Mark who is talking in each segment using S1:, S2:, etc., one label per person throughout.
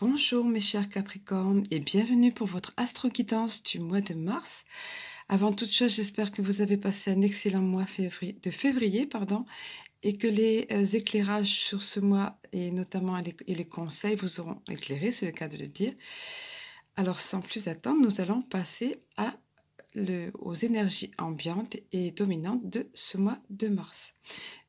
S1: Bonjour mes chers Capricornes et bienvenue pour votre astro-guidance du mois de mars. Avant toute chose, j'espère que vous avez passé un excellent mois de février, et que les éclairages sur ce mois et notamment les conseils vous auront éclairé, c'est le cas de le dire. Alors sans plus attendre, nous allons passer aux énergies ambiantes et dominantes de ce mois de mars.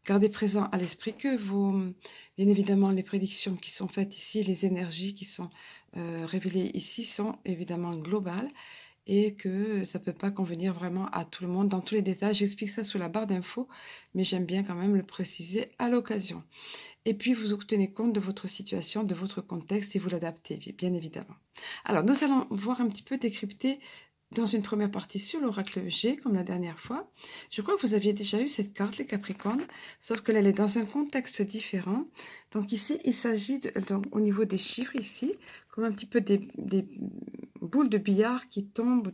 S1: Gardez présent à l'esprit que bien évidemment, les prédictions qui sont faites ici, les énergies qui sont révélées ici sont évidemment globales et que ça ne peut pas convenir vraiment à tout le monde dans tous les détails. J'explique ça sous la barre d'infos, mais j'aime bien quand même le préciser à l'occasion. Et puis, vous tenez compte de votre situation, de votre contexte et vous l'adaptez, bien évidemment. Alors, nous allons voir un petit peu décrypter dans une première partie sur l'oracle G, comme la dernière fois. Je crois que vous aviez déjà eu cette carte, les Capricornes, sauf que là, elle est dans un contexte différent. Donc ici, il s'agit, au niveau des chiffres, ici, comme un petit peu des boules de billard qui tombent,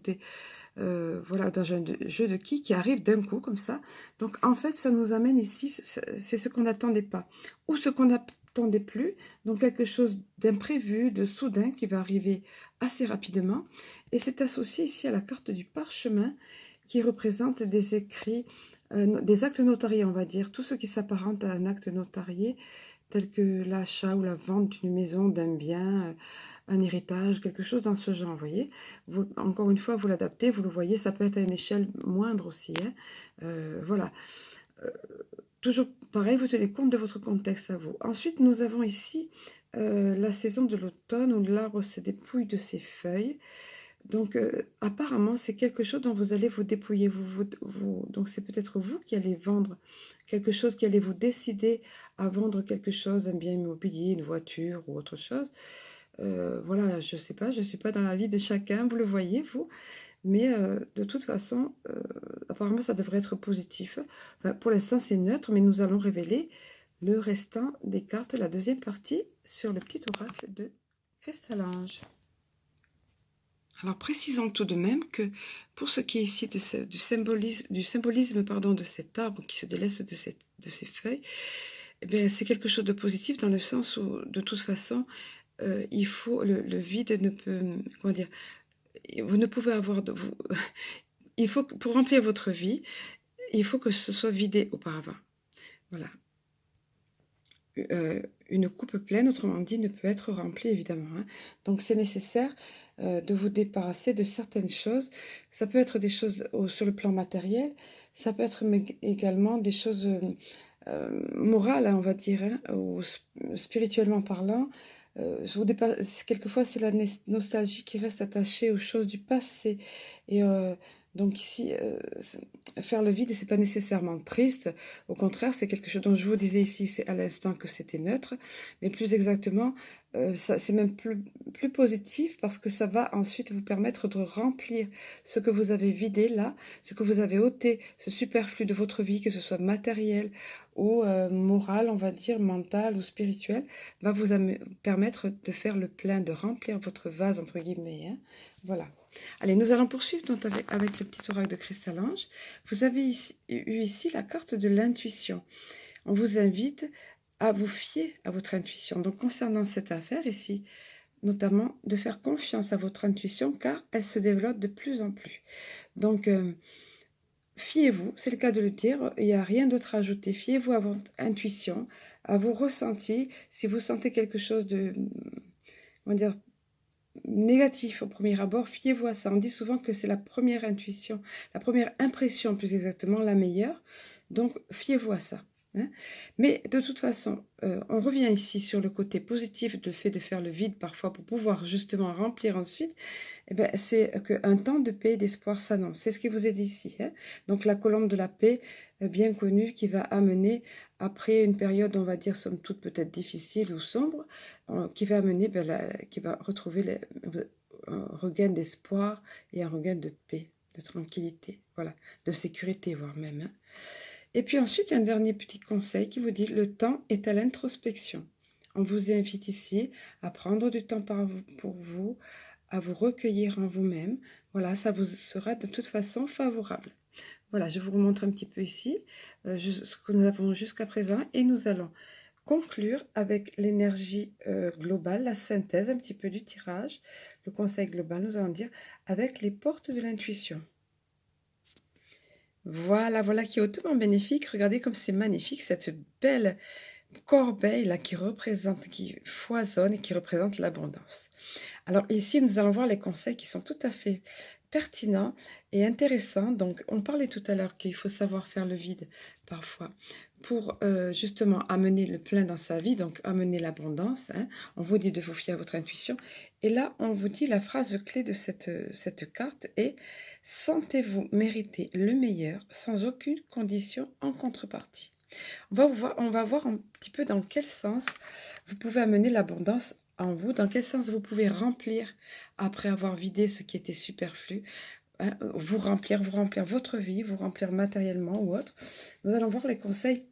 S1: voilà, dans un jeu de quilles qui arrive d'un coup, comme ça. Donc en fait, ça nous amène ici, c'est ce qu'on n'attendait pas, ou ce qu'on n'attendait plus, donc quelque chose d'imprévu, de soudain, qui va arriver assez rapidement. Et c'est associé ici à la carte du parchemin, qui représente des écrits, des actes notariés, on va dire, tout ce qui s'apparente à un acte notarié, tel que l'achat ou la vente d'une maison, d'un bien, un héritage, quelque chose dans ce genre, vous voyez. Encore une fois, vous l'adaptez, vous le voyez, ça peut être à une échelle moindre aussi, hein. Voilà. Toujours pareil, vous tenez compte de votre contexte à vous. Ensuite, nous avons ici la saison de l'automne où l'arbre se dépouille de ses feuilles. Donc, apparemment, c'est quelque chose dont vous allez vous dépouiller. Donc, c'est peut-être vous qui allez vendre quelque chose, qui allez vous décider à vendre quelque chose, un bien immobilier, une voiture ou autre chose. Voilà, je ne sais pas, je ne suis pas dans la vie de chacun, vous le voyez, vous. Mais de toute façon, apparemment, ça devrait être positif. Enfin, pour l'instant, c'est neutre, mais nous allons révéler le restant des cartes, la deuxième partie, sur le petit oracle de Cristal-Ange. Alors, précisons tout de même que pour ce qui est ici du symbolisme de cet arbre qui se délaisse de ses feuilles, eh c'est quelque chose de positif dans le sens où, de toute façon, il faut le vide ne peut, comment dire, vous ne pouvez avoir il faut pour remplir votre vie, il faut que ce soit vidé auparavant. Voilà. Une coupe pleine, autrement dit, ne peut être remplie, évidemment, hein. Donc, c'est nécessaire de vous débarrasser de certaines choses. Ça peut être des choses sur le plan matériel, ça peut être également des choses morales, hein, on va dire, hein, ou spirituellement parlant. Quelquefois, c'est la nostalgie qui reste attachée aux choses du passé. Et donc ici, faire le vide, c'est pas nécessairement triste. Au contraire, c'est quelque chose dont je vous disais ici, c'est à l'instant que c'était neutre. Mais plus exactement, c'est même plus positif parce que ça va ensuite vous permettre de remplir ce que vous avez vidé là, ce que vous avez ôté, ce superflu de votre vie, que ce soit matériel ou moral, on va dire, mental ou spirituel, va vous permettre de faire le plein, de remplir votre vase, entre guillemets, hein. Voilà. Allez, nous allons poursuivre donc avec le petit oracle de Cristal-Ange. Vous avez eu ici la carte de l'intuition. On vous invite à vous fier à votre intuition. Donc, concernant cette affaire ici, notamment de faire confiance à votre intuition car elle se développe de plus en plus. Donc, fiez-vous, c'est le cas de le dire, il n'y a rien d'autre à ajouter. Fiez-vous à votre intuition, à vos ressentis. Si vous sentez quelque chose de, on va dire, négatif au premier abord, fiez-vous à ça. On dit souvent que c'est la première intuition, la première impression plus exactement, la meilleure. Donc, fiez-vous à ça, hein. Mais de toute façon, on revient ici sur le côté positif du fait de faire le vide parfois pour pouvoir justement remplir ensuite. Eh ben, c'est qu'un temps de paix et d'espoir s'annonce. C'est ce qui vous est dit ici, hein. Donc la colombe de la paix, bien connue, qui va amener, après une période, on va dire, somme toute peut-être difficile ou sombre, qui va amener, qui va retrouver un regain d'espoir et un regain de paix, de tranquillité, voilà, de sécurité voire même, hein. Et puis ensuite, un dernier petit conseil qui vous dit, le temps est à l'introspection. On vous invite ici à prendre du temps pour vous, à vous recueillir en vous-même. Voilà, ça vous sera de toute façon favorable. Voilà, je vous remontre un petit peu ici ce que nous avons jusqu'à présent et nous allons conclure avec l'énergie globale, la synthèse un petit peu du tirage, le conseil global, nous allons dire, avec les portes de l'intuition. Voilà, voilà qui est hautement bénéfique. Regardez comme c'est magnifique, cette belle corbeille là qui représente, qui foisonne et qui représente l'abondance. Alors ici, nous allons voir les conseils qui sont tout à fait pertinents et intéressants. Donc, on parlait tout à l'heure qu'il faut savoir faire le vide parfois pour justement amener le plein dans sa vie, donc amener l'abondance. Hein. On vous dit de vous fier à votre intuition. Et là, on vous dit la phrase clé de cette carte est « Sentez-vous mériter le meilleur sans aucune condition en contrepartie ». On va voir un petit peu dans quel sens vous pouvez amener l'abondance en vous, dans quel sens vous pouvez remplir, après avoir vidé ce qui était superflu, hein, vous remplir votre vie, vous remplir matériellement ou autre. Nous allons voir les conseils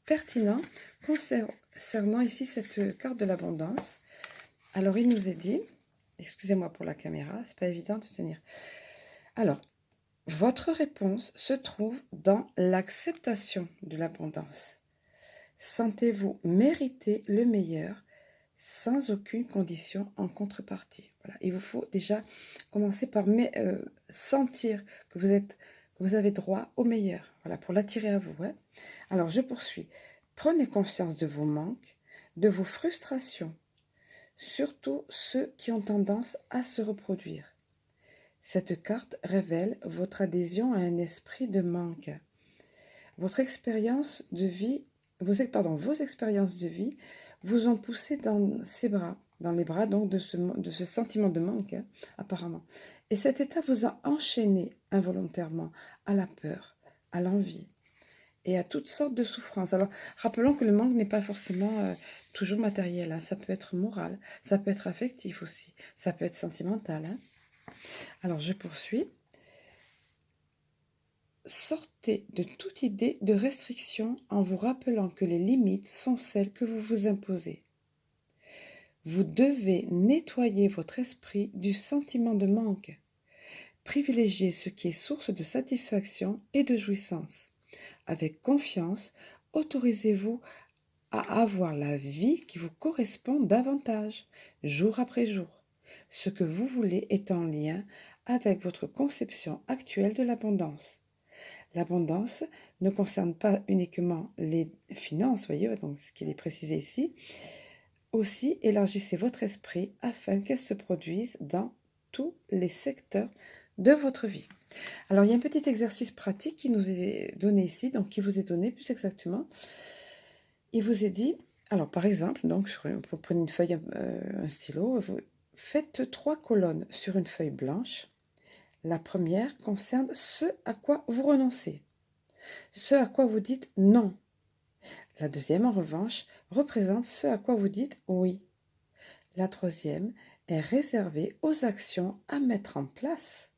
S1: pertinents concernant ici cette carte de l'abondance. Alors, il nous est dit, excusez-moi pour la caméra, c'est pas évident de tenir. Alors, votre réponse se trouve dans l'acceptation de l'abondance. Sentez-vous mériter le meilleur sans aucune condition en contrepartie. Voilà. Il vous faut déjà commencer par sentir que vous avez droit au meilleur, voilà, pour l'attirer à vous. Hein. Alors, je poursuis. Prenez conscience de vos manques, de vos frustrations, surtout ceux qui ont tendance à se reproduire. Cette carte révèle votre adhésion à un esprit de manque. Votre expérience de vie, vos expériences de vie vous ont poussé dans les bras donc de ce sentiment de manque, hein, apparemment. Et cet état vous a enchaîné involontairement à la peur, à l'envie et à toutes sortes de souffrances. Alors, rappelons que le manque n'est pas forcément toujours matériel, hein. Ça peut être moral, ça peut être affectif aussi, ça peut être sentimental. Hein. Alors, je poursuis. Sortez de toute idée de restriction en vous rappelant que les limites sont celles que vous vous imposez. Vous devez nettoyer votre esprit du sentiment de manque. Privilégiez ce qui est source de satisfaction et de jouissance. Avec confiance, autorisez-vous à avoir la vie qui vous correspond davantage, jour après jour. Ce que vous voulez est en lien avec votre conception actuelle de l'abondance. L'abondance ne concerne pas uniquement les finances, voyez, donc ce qu'il est précisé ici. Aussi, élargissez votre esprit afin qu'elle se produise dans tous les secteurs de votre vie. Alors, il y a un petit exercice pratique qui nous est donné ici, donc qui vous est donné plus exactement. Il vous est dit, alors par exemple, donc vous prenez une feuille, un stylo, vous faites 3 colonnes sur une feuille blanche. La première concerne ce à quoi vous renoncez, ce à quoi vous dites non. La deuxième, en revanche, représente ce à quoi vous dites oui. La troisième est réservée aux actions à mettre en place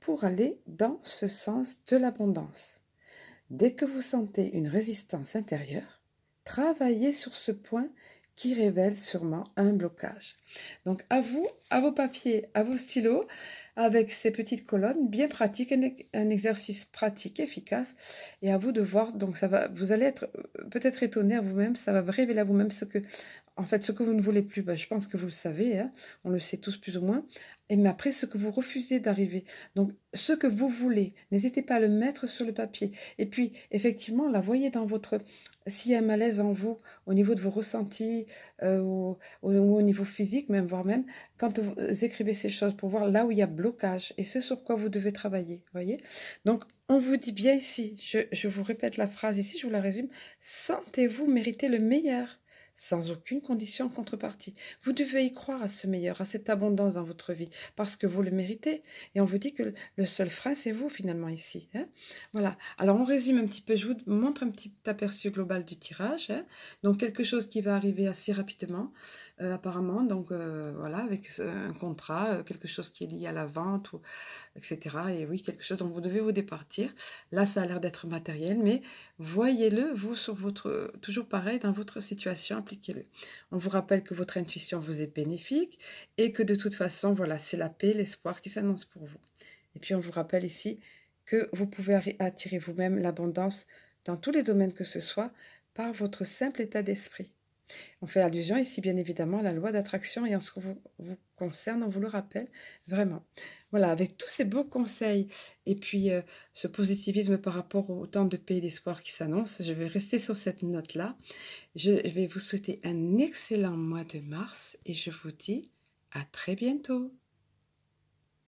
S1: pour aller dans ce sens de l'abondance. Dès que vous sentez une résistance intérieure, travaillez sur ce point qui révèle sûrement un blocage. Donc à vous, à vos papiers, à vos stylos, avec ces petites colonnes bien pratiques, un exercice pratique, efficace, et à vous de voir. Donc vous allez être peut-être étonné à vous-même, ça va révéler à vous-même ce que vous ne voulez plus. Je pense que vous le savez, hein, on le sait tous plus ou moins. Mais après, ce que vous refusez d'arriver. Donc, ce que vous voulez, n'hésitez pas à le mettre sur le papier. Et puis, effectivement, là, voyez dans s'il y a un malaise en vous, au niveau de vos ressentis, ou au niveau physique, même, voire même, quand vous écrivez ces choses, pour voir là où il y a blocage et ce sur quoi vous devez travailler, voyez. Donc, on vous dit bien ici, je vous répète la phrase ici, je vous la résume, sentez-vous mériter le meilleur, sans aucune condition en contrepartie. Vous devez y croire à ce meilleur, à cette abondance dans votre vie, parce que vous le méritez. Et on vous dit que le seul frein, c'est vous, finalement, ici. Hein. Voilà. Alors, on résume un petit peu. Je vous montre un petit aperçu global du tirage. Hein. Donc, quelque chose qui va arriver assez rapidement, apparemment. Donc, voilà, avec un contrat, quelque chose qui est lié à la vente, etc. Et oui, quelque chose dont vous devez vous départir. Là, ça a l'air d'être matériel, mais voyez-le, vous, toujours pareil, dans votre situation, appliquez-le. On vous rappelle que votre intuition vous est bénéfique et que de toute façon, voilà, c'est la paix, l'espoir qui s'annonce pour vous. Et puis, on vous rappelle ici que vous pouvez attirer vous-même l'abondance dans tous les domaines que ce soit, par votre simple état d'esprit. On fait allusion ici, bien évidemment, à la loi d'attraction et en ce qui vous concerne, on vous le rappelle, vraiment. Voilà, avec tous ces beaux conseils et puis ce positivisme par rapport au temps de paix et d'espoir qui s'annonce, je vais rester sur cette note-là. Je vais vous souhaiter un excellent mois de mars et je vous dis à très bientôt.